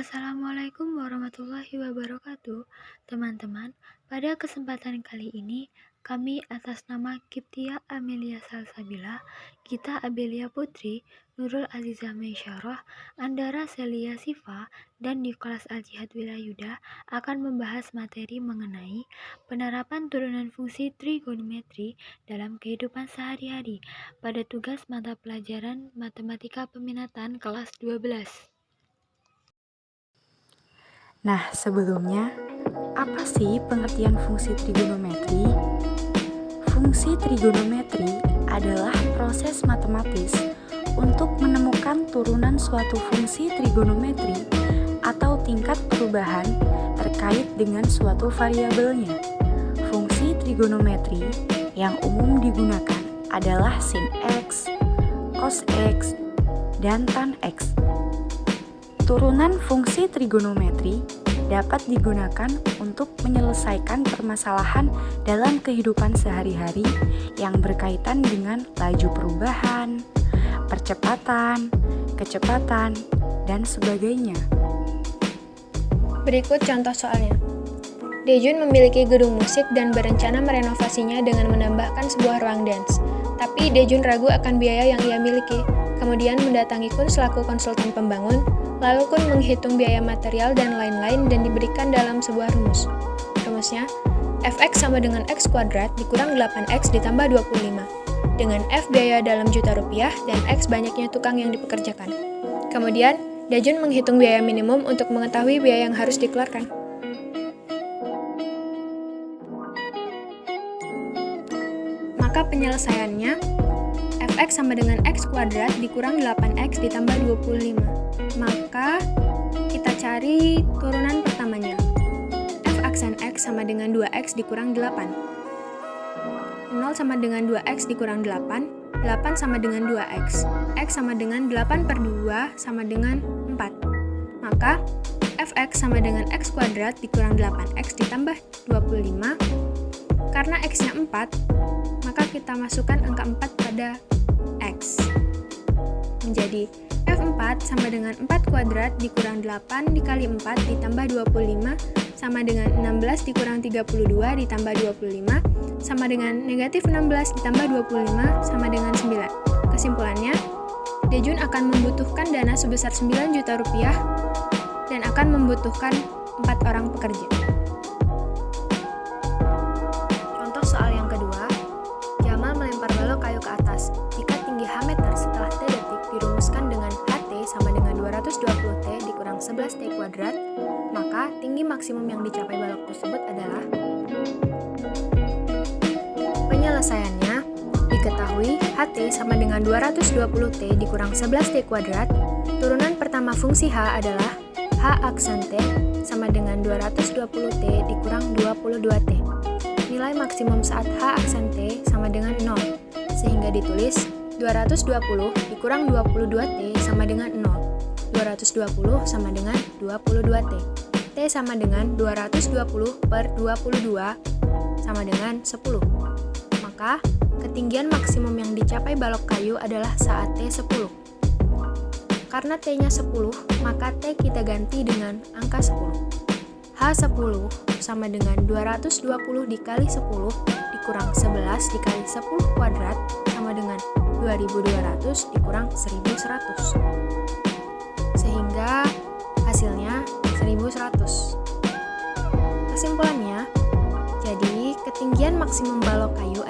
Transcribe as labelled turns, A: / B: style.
A: Assalamualaikum warahmatullahi wabarakatuh. Teman-teman, pada kesempatan kali ini kami atas nama Kiptia Amelia Salsabila, Gita Abelia Putri, Nurul Aziza Meisyarah, Andara Celia Siva, dan Nicholas Aljihad Wilayuda akan membahas materi mengenai penerapan turunan fungsi trigonometri dalam kehidupan sehari-hari pada tugas mata pelajaran Matematika Peminatan kelas 12.
B: Nah, sebelumnya, apa sih pengertian fungsi trigonometri? Fungsi trigonometri adalah proses matematis untuk menemukan turunan suatu fungsi trigonometri atau tingkat perubahan terkait dengan suatu variabelnya. Fungsi trigonometri yang umum digunakan adalah sin X, cos X, dan tan X. Turunan fungsi trigonometri dapat digunakan untuk menyelesaikan permasalahan dalam kehidupan sehari-hari yang berkaitan dengan laju perubahan, percepatan, kecepatan, dan sebagainya.
C: Berikut contoh soalnya. Dejun memiliki gedung musik dan berencana merenovasinya dengan menambahkan sebuah ruang dance. Tapi Dejun ragu akan biaya yang ia miliki. Kemudian mendatangi Kun selaku konsultan pembangun, lalu Kun menghitung biaya material dan lain-lain dan diberikan dalam sebuah rumus. Rumusnya, fx sama dengan x kuadrat dikurang 8x ditambah 25, dengan f biaya dalam juta rupiah dan x banyaknya tukang yang dipekerjakan. Kemudian, Dejun menghitung biaya minimum untuk mengetahui biaya yang harus dikeluarkan. Maka penyelesaiannya, fx sama dengan x kuadrat dikurang 8x ditambah 25. Maka kita cari turunan pertamanya. F aksen x sama dengan 2x dikurang 8. 0 sama dengan 2x dikurang 8. 8 sama dengan 2x. X sama dengan 8 per 2 sama dengan 4. Maka fx sama dengan x kuadrat dikurang 8x ditambah 25. Karena x-nya 4, maka kita masukkan angka 4 pada x. Menjadi f4 sama dengan 4 kuadrat dikurang 8 dikali 4 ditambah 25 sama dengan 16 dikurang 32 ditambah 25 sama dengan negatif 16 ditambah 25 sama dengan 9. Kesimpulannya, Dejun akan membutuhkan dana sebesar 9 juta rupiah dan akan membutuhkan 4 orang pekerja. Contoh soal yang kedua, Jamal melempar balok kayu ke atas. Jika tinggi h meter setelah t detik dirumuskan dengan ht sama dengan 220t dikurang 11t kuadrat, maka tinggi maksimum yang dicapai balok tersebut adalah. Penyelesaiannya, diketahui ht sama dengan 220t dikurang 11t kuadrat, turunan pertama fungsi h adalah h aksen t sama dengan 220t dikurang 22t. Nilai maksimum saat h aksen t sama dengan 0, sehingga ditulis 220 dikurang 22t sama dengan 0. 220 sama dengan 22t. T sama dengan 220 per 22 sama dengan 10. Maka, ketinggian maksimum yang dicapai balok kayu adalah saat T 10. Karena T-nya 10, maka T kita ganti dengan angka 10. H10 sama dengan 220 dikali 10 dikurang 11 dikali 10 kuadrat sama dengan 2200 dikurang 1100. Sehingga hasilnya 1100. Kesimpulannya, jadi ketinggian maksimum balok kayu